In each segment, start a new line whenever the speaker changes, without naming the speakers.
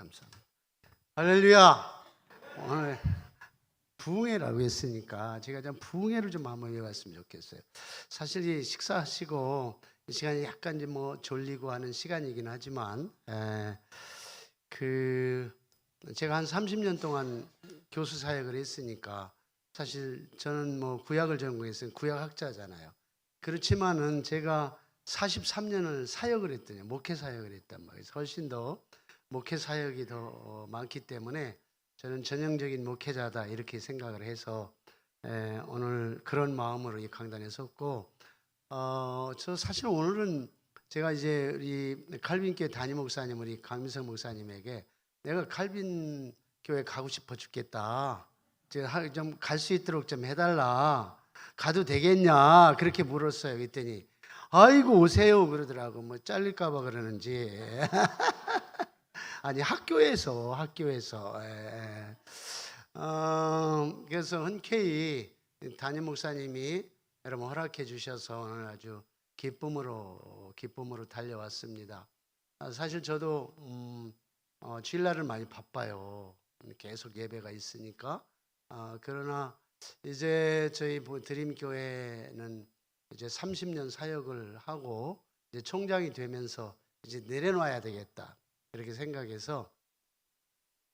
감사합니다. 할렐루야. 오늘 부흥회라고 했으니까 제가 좀 부흥회를 좀 한번 해봤으면 좋겠어요. 사실 이 식사하시고 이 시간이 약간 이제 뭐 졸리고 하는 시간이긴 하지만 제가 한 30년 동안 교수 사역을 했으니까 사실 저는 뭐 구약을 전공했으니 구약학자잖아요. 그렇지만은 제가 43년을 사역을 했더니 목회 사역을 했단 말이에요. 훨씬 더 목회 사역이 더 많기 때문에 저는 전형적인 목회자다 이렇게 생각을 해서 오늘 그런 마음으로 이 강단에 섰고 저 사실 오늘은 제가 이제 우리 칼빈교회 담임 목사님 우리 강민성 목사님에게 내가 칼빈 교회 가고 싶어 죽겠다. 좀 갈 수 있도록 좀 해달라. 가도 되겠냐 그렇게 물었어요. 그랬더니 아이고 오세요 그러더라고. 뭐 잘릴까봐 그러는지. 아니 학교에서 그래서 흔쾌히 담임 목사님이 여러분 허락해 주셔서 오늘 아주 기쁨으로 달려왔습니다. 사실 저도 주일날은 많이 바빠요. 계속 예배가 있으니까. 그러나 이제 저희 드림교회는 이제 30년 사역을 하고 이제 총장이 되면서 이제 내려놔야 되겠다 이렇게 생각해서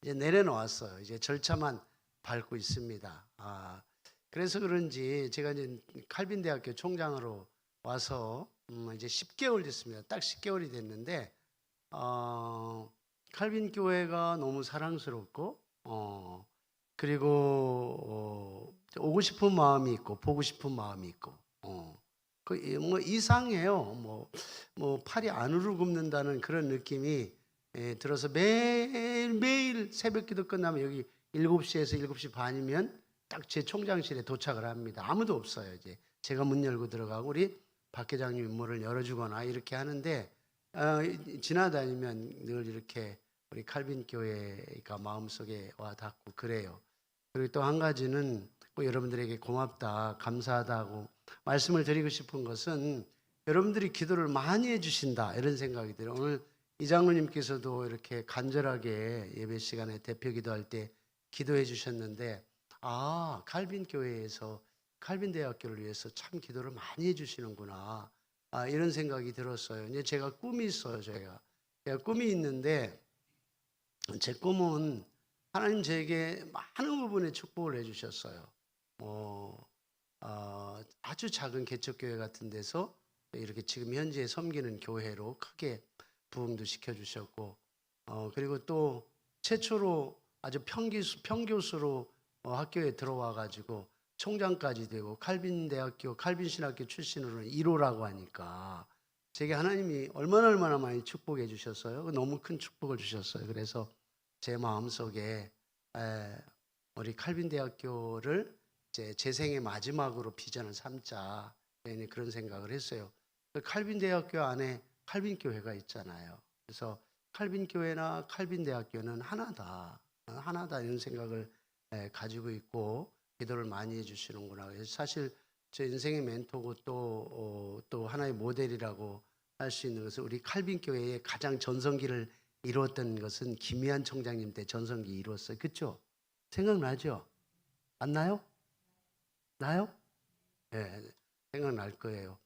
이제 내려놓았어요. 이제 절차만 밟고 있습니다. 그래서 그런지 제가 이제 칼빈 대학교 총장으로 와서 이제 10개월 됐습니다. 딱 10개월이 됐는데 칼빈 교회가 너무 사랑스럽고 그리고 오고 싶은 마음이 있고 보고 싶은 마음이 있고 뭐 이상해요. 뭐 팔이 안으로 굽는다는 그런 느낌이 들어서 매일 새벽기도 끝나면 여기 7시에서 7시 반이면 딱 제 총장실에 도착을 합니다. 아무도 없어요. 이제 제가 문 열고 들어가고 우리 박 회장님이 문을 열어주거나 이렇게 하는데 지나다니면 늘 이렇게 우리 칼빈 교회가 마음속에 와 닿고 그래요. 그리고 또 한 가지는 꼭 여러분들에게 고맙다, 감사하다고 말씀을 드리고 싶은 것은 여러분들이 기도를 많이 해주신다 이런 생각이 들어요. 오늘 이장로님께서도 이렇게 간절하게 예배 시간에 대표 기도할 때 기도해 주셨는데 칼빈 교회에서 칼빈 대학교를 위해서 참 기도를 많이 해주시는구나 이런 생각이 들었어요. 이제 제가 꿈이 있어요. 제가 꿈이 있는데 제 꿈은 하나님 저에게 많은 부분에 축복을 해주셨어요. 아주 작은 개척교회 같은 데서 이렇게 지금 현재 섬기는 교회로 크게 부흥도 시켜주셨고 그리고 또 최초로 아주 평교수로 학교에 들어와 가지고 총장까지 되고 칼빈 대학교 칼빈 신학교 출신으로는 1호라고 하니까 제게 하나님이 얼마나 많이 축복해 주셨어요. 너무 큰 축복을 주셨어요. 그래서 제 마음속에 우리 칼빈 대학교를 제 생의 마지막으로 비전을 삼자 그런 생각을 했어요. 칼빈 대학교 안에 칼빈 교회가 있잖아요. 그래서 칼빈 교회나 칼빈 대학교는 하나다 이런 생각을 가지고 있고 기도를 많이 해주시는구나. 그래서 사실 제 인생의 멘토고 또 하나의 모델이라고 할 수 있는 것은 우리 칼빈 교회의 가장 전성기를 이루었던 것은 김희한 총장님 때 전성기 이루었어요. 그렇죠? 생각나죠? 안 나요? 나요? 네, 생각날 거예요.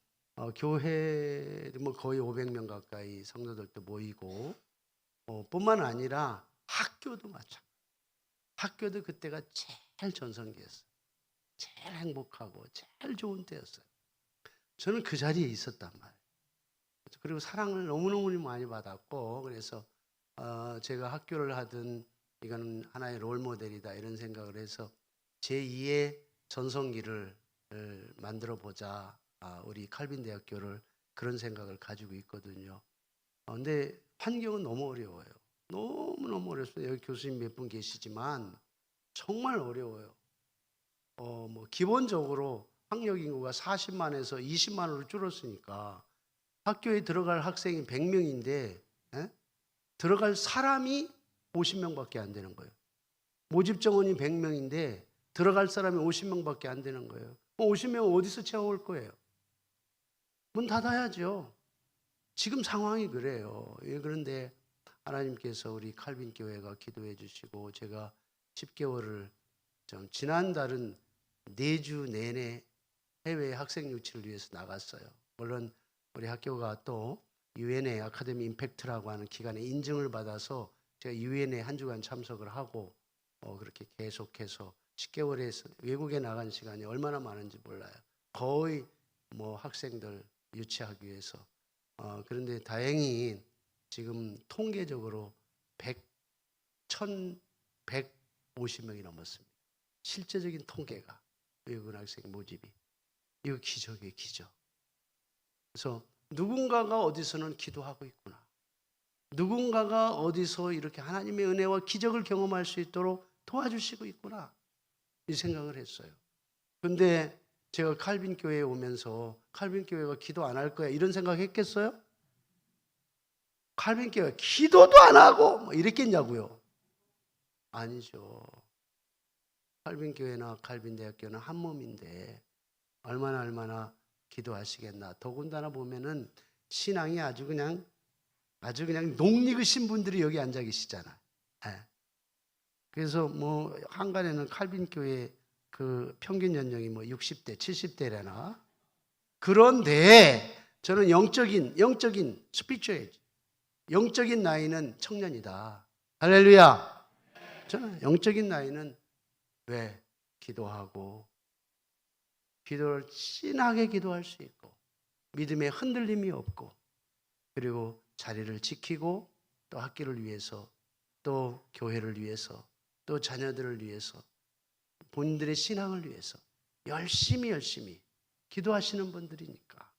교회 뭐 거의 500명 가까이 성도들도 모이고 뿐만 아니라 학교도 마찬가지. 학교도 그때가 제일 전성기였어요. 제일 행복하고 제일 좋은 때였어요. 저는 그 자리에 있었단 말이에요. 그리고 사랑을 너무너무 많이 받았고 그래서 제가 학교를 하든 이거는 하나의 롤모델이다 이런 생각을 해서 제2의 전성기를 만들어 보자. 우리 칼빈 대학교를 그런 생각을 가지고 있거든요. 근데 환경은 너무 어려워요. 너무너무 어렵습니다. 여기 교수님 몇 분 계시지만 정말 어려워요. 뭐 기본적으로 학력 인구가 40만에서 20만으로 줄었으니까 학교에 들어갈 학생이 100명인데 들어갈 사람이 50명밖에 안 되는 거예요. 모집 정원이 100명인데 들어갈 사람이 50명밖에 안 되는 거예요. 50명 어디서 채워올 거예요? 문 닫아야죠. 지금 상황이 그래요. 그런데 하나님께서 우리 칼빈 교회가 기도해 주시고 제가 10개월을 지난달은 4주 내내 해외 학생 유치를 위해서 나갔어요. 물론 우리 학교가 또 UNA 아카데미 임팩트라고 하는 기관에 인증을 받아서 제가 UNA 한 주간 참석을 하고 그렇게 계속해서 10개월에서 외국에 나간 시간이 얼마나 많은지 몰라요. 거의 학생들 유치하기 위해서. 그런데 다행히 지금 통계적으로 1,150명이 넘었습니다. 실제적인 통계가 외국 학생 모집이. 이거 기적이에요, 기적. 그래서 누군가가 어디서는 기도하고 있구나. 누군가가 어디서 이렇게 하나님의 은혜와 기적을 경험할 수 있도록 도와주시고 있구나. 이 생각을 했어요. 근데 제가 칼빈 교회에 오면서 칼빈 교회가 기도 안 할 거야 이런 생각 했겠어요? 칼빈 교회가 기도도 안 하고 이랬겠냐고요? 아니죠. 칼빈 교회나 칼빈 대학교는 한 몸인데 얼마나 기도하시겠나. 더군다나 보면은 신앙이 아주 그냥 녹익으신 분들이 여기 앉아 계시잖아요. 네. 그래서 한간에는 칼빈 교회 그 평균 연령이 60대, 70대래나. 그런데 저는 영적인 스피리추얼 영적인 나이는 청년이다. 할렐루야. 저는 영적인 나이는 왜 기도하고 기도를 진하게 기도할 수 있고 믿음에 흔들림이 없고 그리고 자리를 지키고 또 학교를 위해서 또 교회를 위해서 또 자녀들을 위해서 본인들의 신앙을 위해서 열심히 기도하시는 분들이니까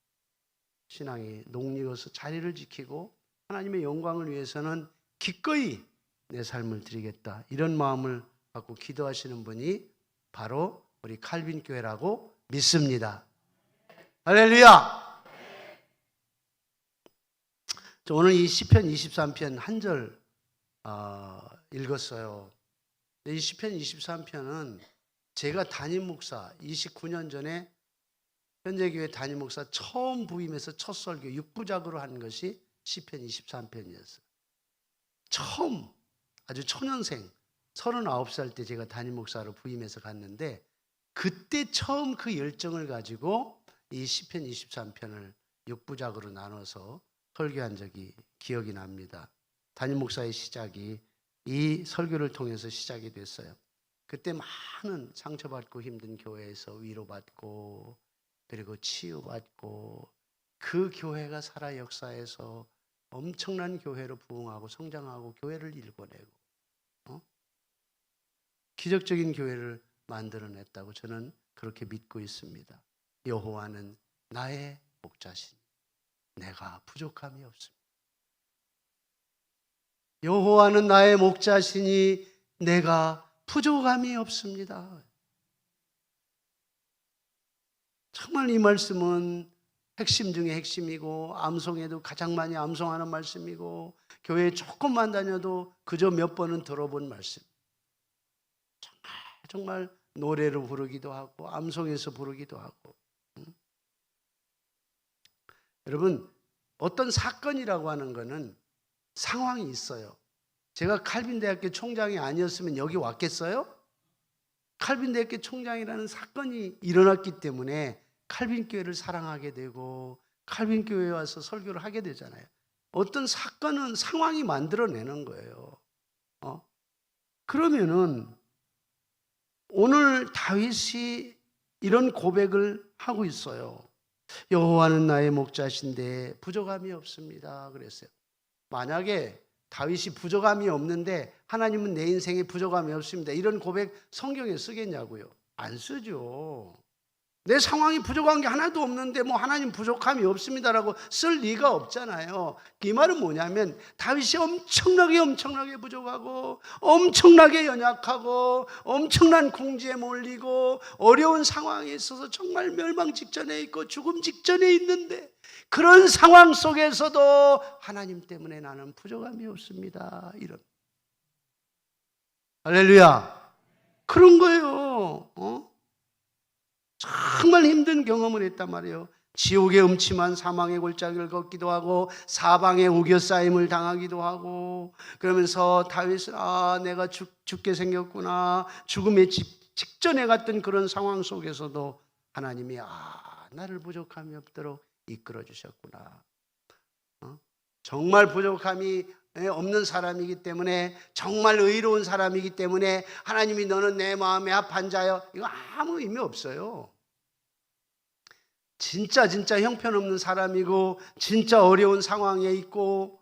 신앙이 녹익어서 자리를 지키고 하나님의 영광을 위해서는 기꺼이 내 삶을 드리겠다. 이런 마음을 갖고 기도하시는 분이 바로 우리 칼빈 교회라고 믿습니다. 할렐루야. 오늘 이 시편 23편 한 절 읽었어요. 이 시편 23편은 제가 담임 목사 29년 전에 현대교회 담임 목사 처음 부임해서 첫 설교 6부작으로 한 것이 시편 23편이었어요. 처음 아주 초년생 39살 때 제가 담임 목사로 부임해서 갔는데 그때 처음 그 열정을 가지고 이 시편 23편을 6부작으로 나눠서 설교한 적이 기억이 납니다. 담임 목사의 시작이 이 설교를 통해서 시작이 됐어요. 그때 많은 상처받고 힘든 교회에서 위로받고 그리고 치유받고 그 교회가 살아 역사에서 엄청난 교회로 부흥하고 성장하고 교회를 일궈내고 기적적인 교회를 만들어냈다고 저는 그렇게 믿고 있습니다. 여호와는 나의 목자시니 내가 부족함이 없습니다. 여호와는 나의 목자시니 내가 부족함이 없습니다. 정말 이 말씀은 핵심 중에 핵심이고 암송에도 가장 많이 암송하는 말씀이고 교회에 조금만 다녀도 그저 몇 번은 들어본 말씀. 정말 노래로 부르기도 하고 암송에서 부르기도 하고. 여러분 어떤 사건이라고 하는 것은 상황이 있어요. 제가 칼빈대학교 총장이 아니었으면 여기 왔겠어요? 칼빈대학교 총장이라는 사건이 일어났기 때문에 칼빈교회를 사랑하게 되고 칼빈교회에 와서 설교를 하게 되잖아요. 어떤 사건은 상황이 만들어내는 거예요. 그러면은 오늘 다윗이 이런 고백을 하고 있어요. 여호와는 나의 목자신데 부족함이 없습니다. 그랬어요. 만약에 다윗이 부족함이 없는데 하나님은 내 인생에 부족함이 없습니다. 이런 고백 성경에 쓰겠냐고요? 안 쓰죠. 내 상황이 부족한 게 하나도 없는데 하나님 부족함이 없습니다라고 쓸 리가 없잖아요. 이 말은 뭐냐면 다윗이 엄청나게 부족하고 엄청나게 연약하고 엄청난 궁지에 몰리고 어려운 상황에 있어서 정말 멸망 직전에 있고 죽음 직전에 있는데 그런 상황 속에서도 하나님 때문에 나는 부족함이 없습니다. 이런 할렐루야. 그런 거예요. 정말 힘든 경험을 했단 말이에요. 지옥의 음침한 사망의 골짜기를 걷기도 하고 사방에 우겨싸임을 당하기도 하고, 그러면서 다윗은 내가 죽게 생겼구나, 죽음의 직전에 갔던 그런 상황 속에서도 하나님이 나를 부족함이 없도록 이끌어 주셨구나. 정말 부족함이 없는 사람이기 때문에, 정말 의로운 사람이기 때문에 하나님이 너는 내 마음에 합한 자여, 이거 아무 의미 없어요. 진짜 형편없는 사람이고 진짜 어려운 상황에 있고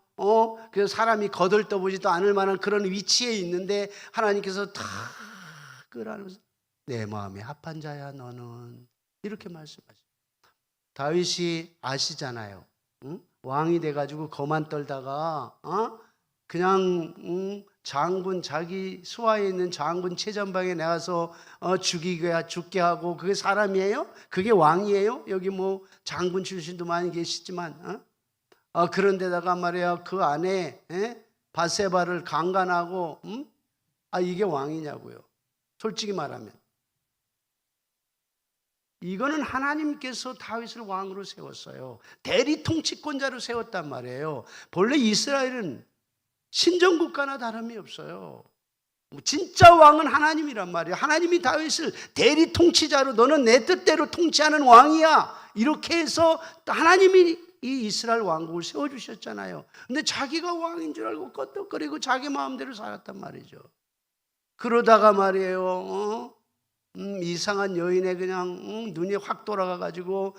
그래서 사람이 거들떠보지도 않을 만한 그런 위치에 있는데 하나님께서 다 끌어안으면서 내 마음에 합한 자야 너는, 이렇게 말씀하시죠. 다윗이 아시잖아요. 왕이 돼가지고 거만 떨다가 그냥 장군, 자기 수하에 있는 장군 최전방에 나가서 죽게 하고, 그게 사람이에요? 그게 왕이에요? 여기 뭐 장군 출신도 많이 계시지만 그런데다가 말이야 그 안에 바세바를 강간하고 이게 왕이냐고요. 솔직히 말하면 이거는 하나님께서 다윗을 왕으로 세웠어요. 대리 통치권자로 세웠단 말이에요. 본래 이스라엘은 신정국가나 다름이 없어요. 진짜 왕은 하나님이란 말이에요. 하나님이 다윗을 대리 통치자로, 너는 내 뜻대로 통치하는 왕이야, 이렇게 해서 하나님이 이 이스라엘 왕국을 세워주셨잖아요. 근데 자기가 왕인 줄 알고 껐덕거리고 자기 마음대로 살았단 말이죠. 그러다가 말이에요 이상한 여인에 그냥 눈이 확 돌아가가지고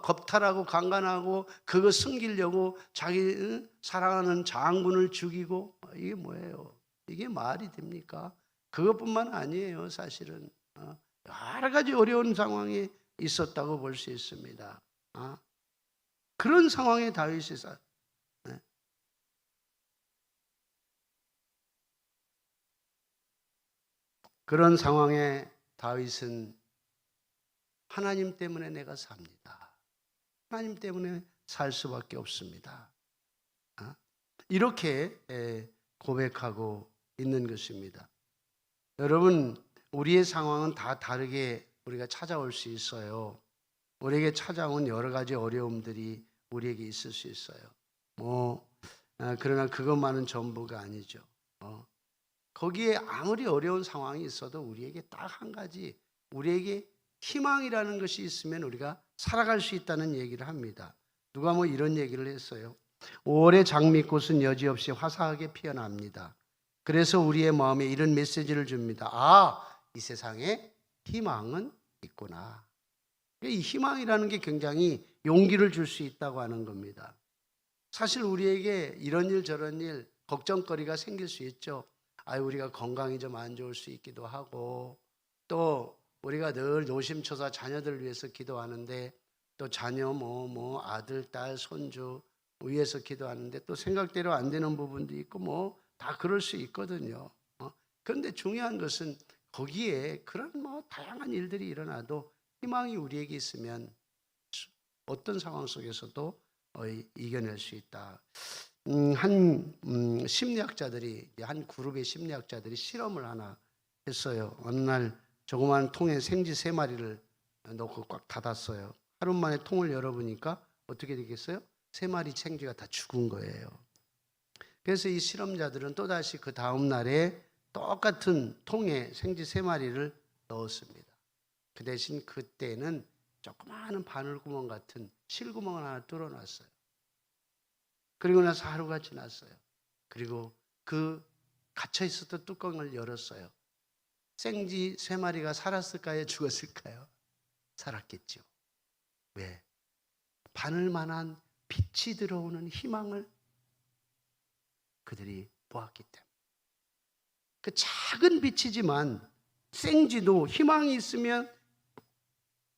겁탈하고 강간하고 그거 숨기려고 자기 사랑하는 장군을 죽이고, 이게 뭐예요? 이게 말이 됩니까? 그것뿐만 아니에요. 사실은 여러 가지 어려운 상황이 있었다고 볼 수 있습니다. 그런 상황에 다윗이 그런 상황에 다윗은 하나님 때문에 내가 삽니다, 하나님 때문에 살 수밖에 없습니다, 이렇게 고백하고 있는 것입니다. 여러분, 우리의 상황은 다 다르게 우리가 찾아올 수 있어요. 우리에게 찾아온 여러 가지 어려움들이 우리에게 있을 수 있어요. 그러나 그것만은 전부가 아니죠. 거기에 아무리 어려운 상황이 있어도 우리에게 딱 한 가지, 우리에게 희망이라는 것이 있으면 우리가 살아갈 수 있다는 얘기를 합니다. 누가 이런 얘기를 했어요. 5월의 장미꽃은 여지없이 화사하게 피어납니다. 그래서 우리의 마음에 이런 메시지를 줍니다. 이 세상에 희망은 있구나. 이 희망이라는 게 굉장히 용기를 줄 수 있다고 하는 겁니다. 사실 우리에게 이런 일 저런 일 걱정거리가 생길 수 있죠. 우리가 건강이 좀 안 좋을 수 있기도 하고, 또 우리가 늘 노심초사 자녀들 위해서 기도하는데, 또 자녀 아들, 딸, 손주 위해서 기도하는데 또 생각대로 안 되는 부분도 있고 다 그럴 수 있거든요. 그런데 중요한 것은 거기에 그런 다양한 일들이 일어나도 희망이 우리에게 있으면 어떤 상황 속에서도 이겨낼 수 있다. 심리학자들이, 한 그룹의 심리학자들이 실험을 하나 했어요. 어느 날 조그마한 통에 생쥐 3마리를 넣고 꽉 닫았어요. 하루 만에 통을 열어보니까 어떻게 되겠어요? 3마리 생쥐가 다 죽은 거예요. 그래서 이 실험자들은 또다시 그 다음 날에 똑같은 통에 생쥐 3마리를 넣었습니다. 그 대신 그때는 조그마한 바늘구멍 같은 실구멍을 하나 뚫어놨어요. 그리고 나서 하루가 지났어요. 그리고 그 갇혀있었던 뚜껑을 열었어요. 생쥐 3마리가 살았을까요? 죽었을까요? 살았겠죠. 왜? 바늘만한 빛이 들어오는 희망을 그들이 보았기 때문에. 그 작은 빛이지만 생쥐도 희망이 있으면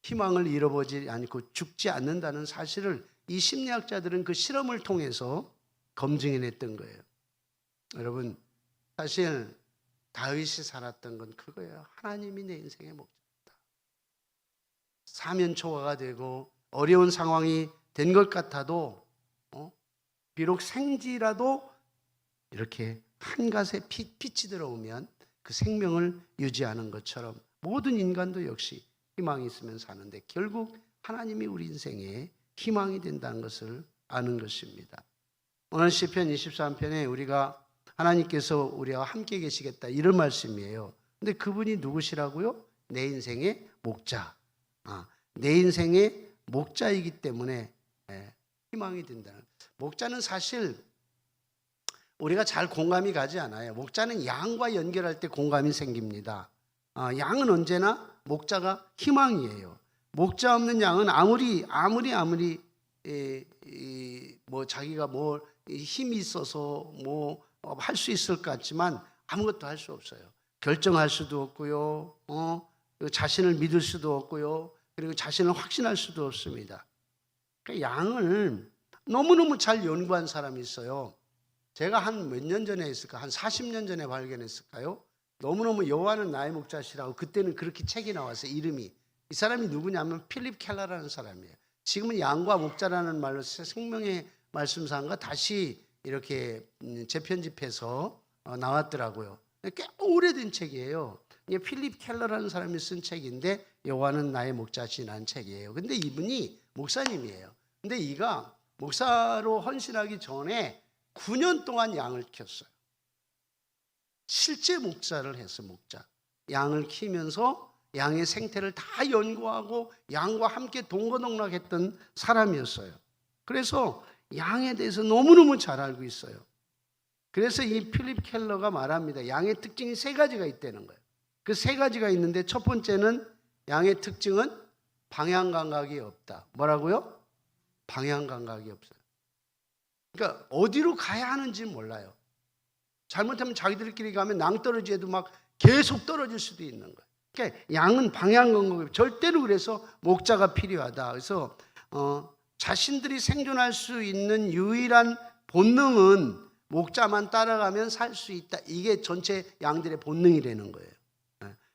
희망을 잃어보지 않고 죽지 않는다는 사실을 이 심리학자들은 그 실험을 통해서 검증해냈던 거예요. 여러분, 사실 다윗이 살았던 건 그거예요. 하나님이 내 인생의 목적이다. 사면초가가 되고 어려운 상황이 된 것 같아도 비록 생쥐라도 이렇게 한갓에 빛이 들어오면 그 생명을 유지하는 것처럼 모든 인간도 역시 희망이 있으면 사는데, 결국 하나님이 우리 인생의 희망이 된다는 것을 아는 것입니다. 오늘 시편 23편에 우리가 하나님께서 우리와 함께 계시겠다 이런 말씀이에요. 근데 그분이 누구시라고요? 내 인생의 목자. 내 인생의 목자이기 때문에 희망이 된다는. 목자는 사실 우리가 잘 공감이 가지 않아요. 목자는 양과 연결할 때 공감이 생깁니다. 양은 언제나 목자가 희망이에요. 목자 없는 양은 아무리 뭐 자기가 뭐 힘이 있어서 뭐 할 수 있을 것 같지만 아무것도 할 수 없어요. 결정할 수도 없고요. 자신을 믿을 수도 없고요. 그리고 자신을 확신할 수도 없습니다. 그러니까 양을 너무너무 잘 연구한 사람이 있어요. 제가 한 몇 년 전에 했을까? 한 40년 전에 발견했을까요? 너무너무 여호와는 나의 목자시라고 그때는 그렇게 책이 나왔어요. 이름이. 이 사람이 누구냐면 필립 켈러라는 사람이에요. 지금은 양과 목자라는 말로 생명의 말씀사가 다시 이렇게 재편집해서 나왔더라고요. 꽤 오래된 책이에요. 이게 필립 켈러라는 사람이 쓴 책인데 여호와는 나의 목자시라는 책이에요. 근데 이분이 목사님이에요. 근데 이가 목사로 헌신하기 전에 9년 동안 양을 키웠어요. 실제 목자를 했어요. 목자. 양을 키우면서 양의 생태를 다 연구하고 양과 함께 동거동락했던 사람이었어요. 그래서 양에 대해서 너무너무 잘 알고 있어요. 그래서 이 필립 켈러가 말합니다. 양의 특징이 3가지가 있다는 거예요. 그 3가지가 있는데 첫 번째는 양의 특징은 방향 감각이 없다. 뭐라고요? 방향 감각이 없어요. 그러니까 어디로 가야 하는지 몰라요. 잘못하면 자기들끼리 가면 낭떠러지에도 막 계속 떨어질 수도 있는 거예요. 그러니까 양은 방향 감각이 절대로 그래서 목자가 필요하다. 그래서 자신들이 생존할 수 있는 유일한 본능은 목자만 따라가면 살 수 있다. 이게 전체 양들의 본능이라는 거예요.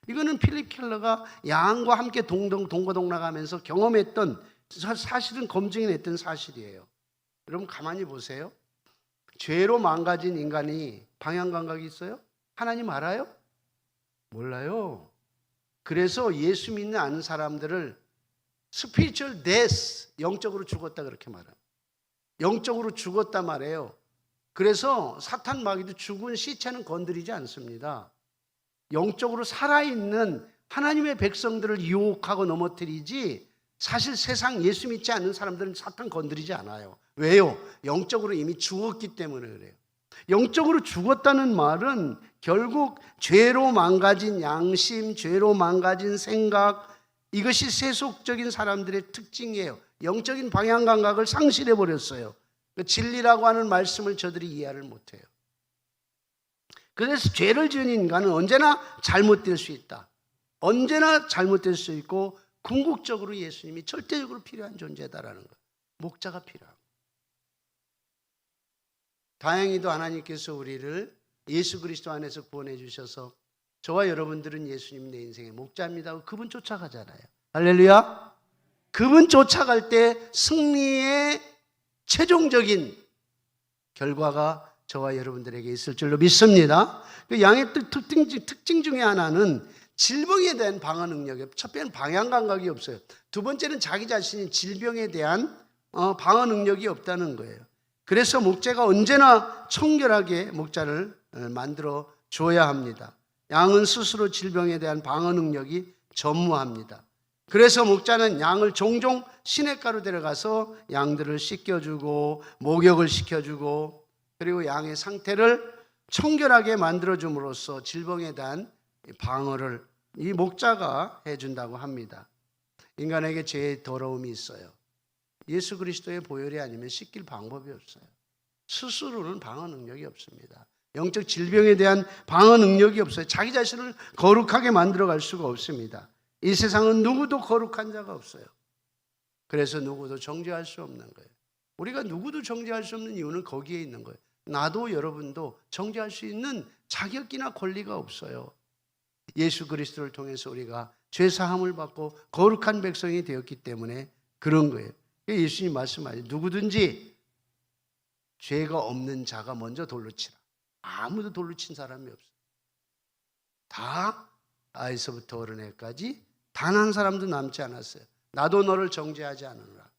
이거는 필립 켈러가 양과 함께 동거동락하면서 경험했던 사실은 검증해냈던 사실이에요. 여러분 가만히 보세요. 죄로 망가진 인간이 방향 감각이 있어요? 하나님 알아요? 몰라요. 그래서 예수 믿는 아는 사람들을 spiritual death, 영적으로 죽었다 그렇게 말해요. 영적으로 죽었다 말해요. 그래서 사탄 마귀도 죽은 시체는 건드리지 않습니다. 영적으로 살아있는 하나님의 백성들을 유혹하고 넘어뜨리지 사실 세상 예수 믿지 않는 사람들은 사탄 건드리지 않아요. 왜요? 영적으로 이미 죽었기 때문에 그래요. 영적으로 죽었다는 말은 결국 죄로 망가진 양심, 죄로 망가진 생각, 이것이 세속적인 사람들의 특징이에요. 영적인 방향 감각을 상실해 버렸어요. 진리라고 하는 말씀을 저들이 이해를 못해요. 그래서 죄를 지은 인간은 언제나 잘못될 수 있다. 언제나 잘못될 수 있고 궁극적으로 예수님이 절대적으로 필요한 존재다라는 것. 목자가 필요합니다. 다행히도 하나님께서 우리를 예수 그리스도 안에서 구원해 주셔서 저와 여러분들은 예수님 내 인생의 목자입니다. 그분 쫓아가잖아요. 할렐루야. 그분 쫓아갈 때 승리의 최종적인 결과가 저와 여러분들에게 있을 줄로 믿습니다. 그 양의 특징 중에 하나는 질병에 대한 방어 능력이 없어요. 첫 번째는 방향 감각이 없어요. 두 번째는 자기 자신이 질병에 대한 방어 능력이 없다는 거예요. 그래서 목자가 언제나 청결하게 목자를 만들어 줘야 합니다. 양은 스스로 질병에 대한 방어 능력이 전무합니다. 그래서 목자는 양을 종종 시냇가로 데려가서 양들을 씻겨주고 목욕을 시켜주고 그리고 양의 상태를 청결하게 만들어줌으로써 질병에 대한 방어를 이 목자가 해준다고 합니다. 인간에게 죄의 더러움이 있어요. 예수 그리스도의 보혈이 아니면 씻길 방법이 없어요. 스스로는 방어 능력이 없습니다. 영적 질병에 대한 방어 능력이 없어요. 자기 자신을 거룩하게 만들어갈 수가 없습니다. 이 세상은 누구도 거룩한 자가 없어요. 그래서 누구도 정죄할 수 없는 거예요. 우리가 누구도 정죄할 수 없는 이유는 거기에 있는 거예요. 나도 여러분도 정죄할 수 있는 자격이나 권리가 없어요. 예수 그리스도를 통해서 우리가 죄 사함을 받고 거룩한 백성이 되었기 때문에 그런 거예요. 예수님 말씀하세요. 누구든지 죄가 없는 자가 먼저 돌로 치라. 아무도 돌로 친 사람이 없어요. 다 아이서부터 어른애까지 단 한 사람도 남지 않았어요. 나도 너를 정죄하지 않으라.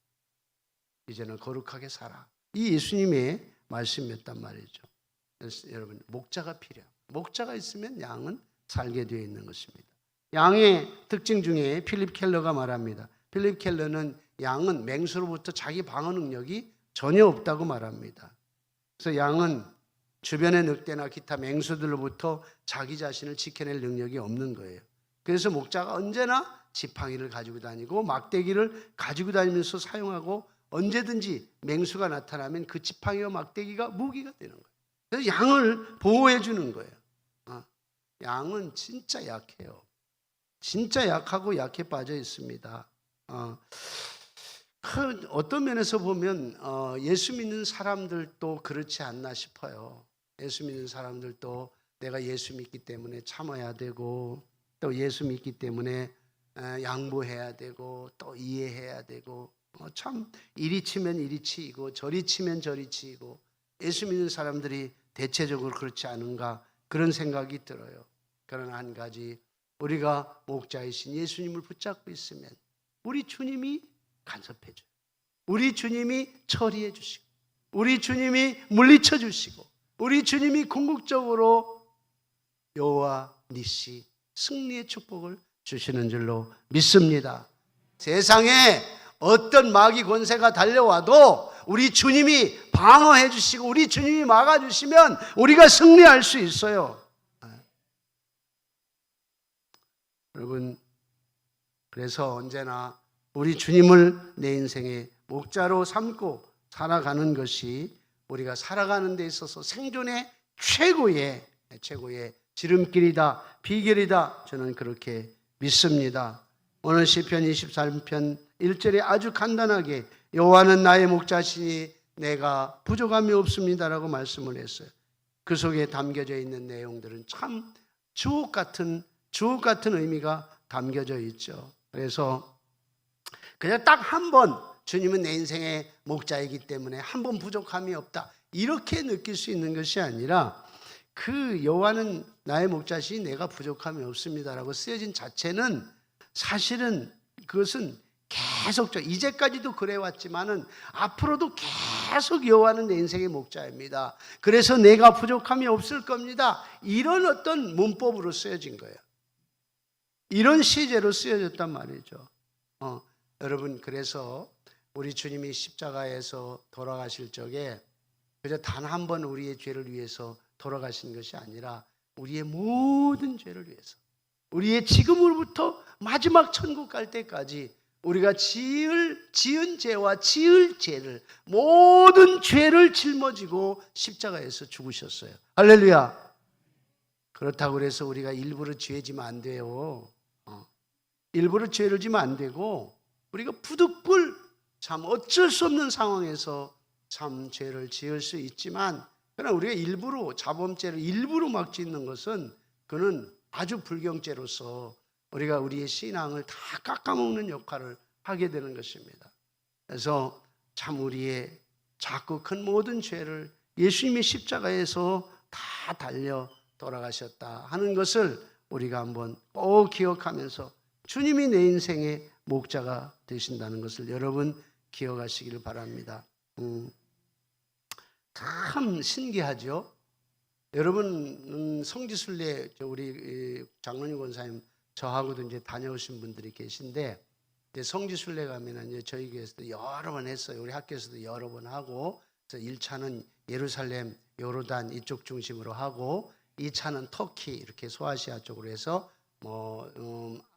이제는 거룩하게 살아. 이 예수님의 말씀이었단 말이죠. 그래서 여러분, 목자가 필요해요. 목자가 있으면 양은 살게 되어 있는 것입니다. 양의 특징 중에 필립 켈러가 말합니다. 필립 켈러는 양은 맹수로부터 자기 방어 능력이 전혀 없다고 말합니다. 그래서 양은 주변의 늑대나 기타 맹수들로부터 자기 자신을 지켜낼 능력이 없는 거예요. 그래서 목자가 언제나 지팡이를 가지고 다니고 막대기를 가지고 다니면서 사용하고, 언제든지 맹수가 나타나면 그 지팡이와 막대기가 무기가 되는 거예요. 그래서 양을 보호해 주는 거예요. 양은 진짜 약해요. 진짜 약하고 약해 빠져 있습니다. 어떤 면에서 보면 예수 믿는 사람들도 그렇지 않나 싶어요. 예수 믿는 사람들도 내가 예수 믿기 때문에 참아야 되고, 또 예수 믿기 때문에 양보해야 되고, 또 이해해야 되고, 참 이리 치면 이리 치이고 저리 치면 저리 치이고, 예수 믿는 사람들이 대체적으로 그렇지 않은가, 그런 생각이 들어요. 그러나 한 가지, 우리가 목자이신 예수님을 붙잡고 있으면 우리 주님이 간섭해 줘요. 우리 주님이 처리해 주시고, 우리 주님이 물리쳐 주시고, 우리 주님이 궁극적으로 여호와 니시, 승리의 축복을 주시는 줄로 믿습니다. 세상에 어떤 마귀 권세가 달려와도 우리 주님이 방어해 주시고 우리 주님이 막아 주시면 우리가 승리할 수 있어요. 여러분, 그래서 언제나 우리 주님을 내 인생의 목자로 삼고 살아가는 것이 우리가 살아가는 데 있어서 생존의 최고의 지름길이다, 비결이다, 저는 그렇게 믿습니다. 오늘 시편 23편 1절에 아주 간단하게 여호와는 나의 목자시니 내가 부족함이 없습니다라고 말씀을 했어요. 그 속에 담겨져 있는 내용들은 참 주옥 같은 의미가 담겨져 있죠. 그래서 그냥 딱 한 번, 주님은 내 인생의 목자이기 때문에 한 번 부족함이 없다, 이렇게 느낄 수 있는 것이 아니라, 그 여호와는 나의 목자시니 내가 부족함이 없습니다라고 쓰여진 자체는 사실은 그것은 계속적, 이제까지도 그래왔지만은 앞으로도 계속 여호와는 내 인생의 목자입니다, 그래서 내가 부족함이 없을 겁니다, 이런 어떤 문법으로 쓰여진 거예요. 이런 시제로 쓰여졌단 말이죠. 여러분, 그래서 우리 주님이 십자가에서 돌아가실 적에 그저 단 한 번 우리의 죄를 위해서 돌아가신 것이 아니라 우리의 모든 죄를 위해서, 우리의 지금으로부터 마지막 천국 갈 때까지 우리가 지은 죄와 지을 죄를, 모든 죄를 짊어지고 십자가에서 죽으셨어요. 할렐루야. 그렇다고 그래서 우리가 일부러 죄 지면 안 돼요. 일부러 죄를 지면 안 되고, 우리가 부득불 참 어쩔 수 없는 상황에서 참 죄를 지을 수 있지만, 그러나 우리가 일부러 자범죄를 일부러 막 짓는 것은 그는 아주 불경죄로서 우리가 우리의 신앙을 다 깎아먹는 역할을 하게 되는 것입니다. 그래서 참 우리의 작고 큰 모든 죄를 예수님의 십자가에서 다 달려 돌아가셨다 하는 것을 우리가 한번 꼭 기억하면서 주님이 내 인생의 목자가 되신다는 것을 여러분 기억하시기를 바랍니다. 참 신기하죠. 여러분, 성지순례 우리 장로님 권사님 저하고도 이제 다녀오신 분들이 계신데, 성지순례 가면은 이제 저희 교회에서도 여러 번 했어요. 우리 학교에서도 여러 번 하고, 그래서 1차는 예루살렘, 요르단 이쪽 중심으로 하고, 2차는 터키 이렇게 소아시아 쪽으로 해서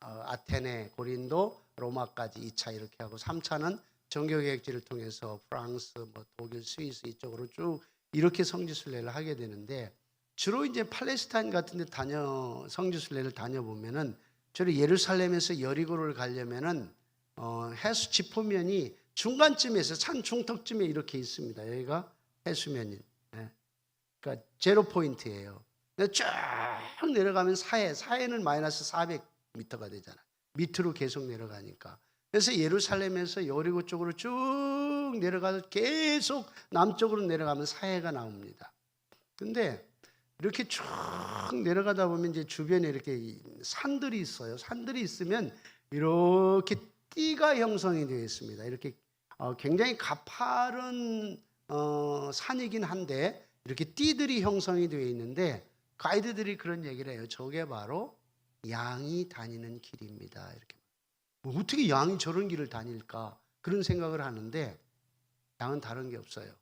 아테네, 고린도, 로마까지 2차 이렇게 하고, 3차는 정교계획지를 통해서 프랑스, 독일, 스위스 이쪽으로 쭉 이렇게 성지순례를 하게 되는데, 주로 이제 팔레스타인 같은 데 성지순례를 다녀보면은, 주로 예루살렘에서 여리고를 가려면은 해수 지포면이 중간쯤에서 산 중턱쯤에 이렇게 있습니다. 여기가 해수면인, 그러니까 제로 포인트예요. 쭉 내려가면 사해는 마이너스 400m가 되잖아요. 밑으로 계속 내려가니까. 그래서 예루살렘에서 여리고 쪽으로 쭉 내려가서 계속 남쪽으로 내려가면 사해가 나옵니다. 근데 이렇게 쭉 내려가다 보면 이제 주변에 이렇게 산들이 있어요. 산들이 있으면 이렇게 띠가 형성이 되어 있습니다. 이렇게 굉장히 가파른 산이긴 한데 이렇게 띠들이 형성이 되어 있는데 가이드들이 그런 얘기를 해요. 저게 바로 양이 다니는 길입니다. 이렇게. 어떻게 양이 저런 길을 다닐까? 그런 생각을 하는데 양은 다른 게 없어요.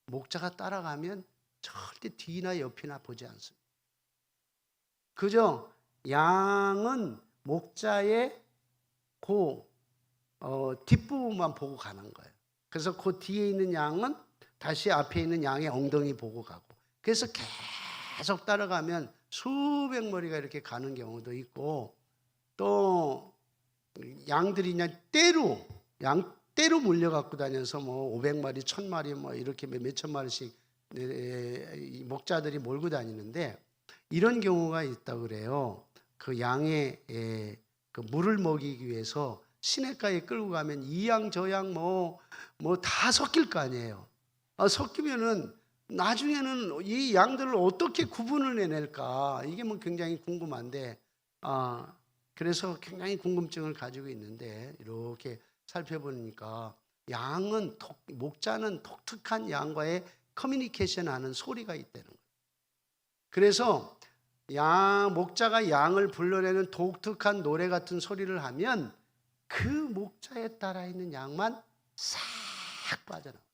목자가 따라가면 절대 뒤나 옆이나 보지 않습니다. 그죠? 양은 목자의 뒷부분만 보고 가는 거예요. 그래서 그 뒤에 있는 양은 다시 앞에 있는 양의 엉덩이 보고 가고, 그래서 계속 따라가면 수백 마리가 이렇게 가는 경우도 있고, 또 양들이 그냥 떼로 몰려 갖고 다녀서 뭐 500마리, 1000마리 뭐 이렇게 몇천 마리씩 목자들이 몰고 다니는데, 이런 경우가 있다고 그래요. 그 양의 그 물을 먹이기 위해서 시냇가에 끌고 가면 이 양 저 양 뭐 다 섞일 거 아니에요. 섞이면은 나중에는 이 양들을 어떻게 구분을 해낼까, 이게 뭐 굉장히 궁금한데, 그래서 굉장히 궁금증을 가지고 있는데, 이렇게 살펴보니까 목자는 독특한 양과의 커뮤니케이션하는 소리가 있다는 거예요. 그래서 목자가 양을 불러내는 독특한 노래 같은 소리를 하면 그 목자에 따라 있는 양만 싹 빠져나와요.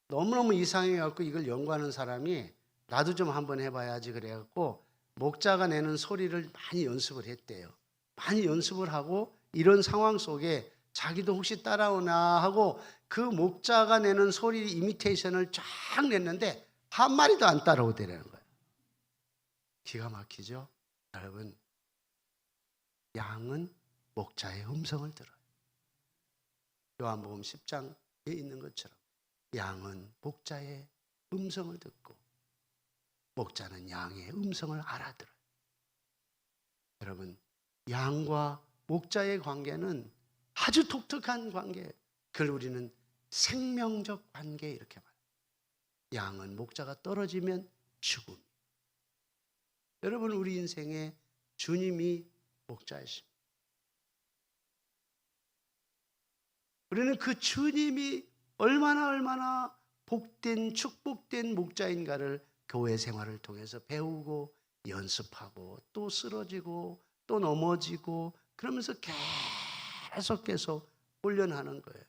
너무너무 이상해갖고 이걸 연구하는 사람이 나도 좀 한번 해봐야지 그래갖고 목자가 내는 소리를 많이 연습을 했대요. 많이 연습을 하고 이런 상황 속에 자기도 혹시 따라오나 하고 그 목자가 내는 소리 이미테이션을 쫙 냈는데 한 마리도 안 따라오더라는 거예요. 기가 막히죠? 여러분, 양은 목자의 음성을 들어요. 요한복음 10장에 있는 것처럼 양은 목자의 음성을 듣고 목자는 양의 음성을 알아들어요. 여러분, 양과 목자의 관계는 아주 독특한 관계예요. 그걸 우리는 생명적 관계 이렇게 말해요. 양은 목자가 떨어지면 죽음. 여러분, 우리 인생에 주님이 목자이십니다. 우리는 그 주님이 얼마나 복된 축복된 목자인가를 교회 생활을 통해서 배우고 연습하고 또 쓰러지고 또 넘어지고 그러면서 계속 훈련하는 거예요.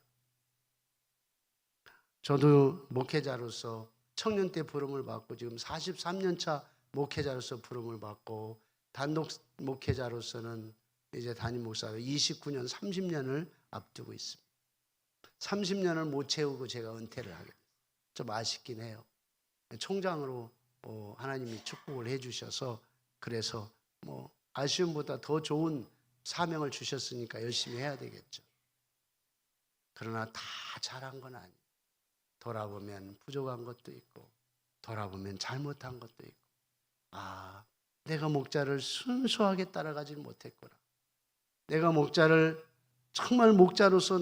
저도 목회자로서 청년 때 부름을 받고 지금 43년 차 목회자로서 부름을 받고 단독 목회자로서는 이제 담임 목사로 29년, 30년을 앞두고 있습니다. 30년을 못 채우고 제가 은퇴를 하게 됐어요. 좀 아쉽긴 해요. 총장으로 하나님이 축복을 해주셔서 그래서 뭐 아쉬움보다 더 좋은 사명을 주셨으니까 열심히 해야 되겠죠. 그러나 다 잘한 건 아니에요. 돌아보면 부족한 것도 있고 돌아보면 잘못한 것도 있고, 내가 목자를 순수하게 따라가지 못했구나. 내가 목자를 정말 목자로서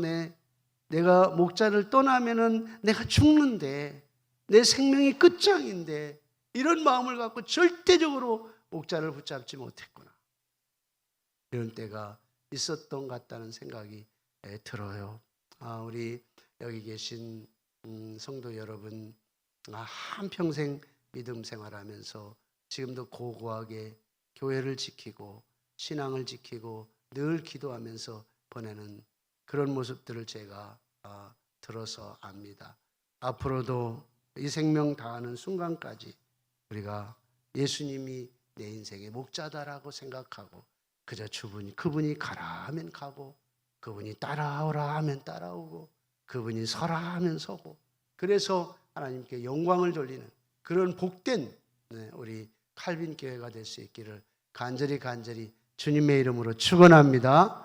내가 목자를 떠나면은 내가 죽는데 내 생명이 끝장인데 이런 마음을 갖고 절대적으로 목자를 붙잡지 못했구나. 이런 때가 있었던 것 같다는 생각이 들어요. 우리 여기 계신 성도 여러분, 한평생 믿음 생활하면서 지금도 고고하게 교회를 지키고 신앙을 지키고 늘 기도하면서 보내는 그런 모습들을 제가 들어서 압니다. 앞으로도 이 생명 다하는 순간까지 우리가 예수님이 내 인생의 목자다라고 생각하고 그저 그분이 가라 하면 가고 그분이 따라오라 하면 따라오고 그분이 서라 하면 서고, 그래서 하나님께 영광을 돌리는 그런 복된 우리 칼빈 교회가 될 수 있기를 간절히 주님의 이름으로 축원합니다.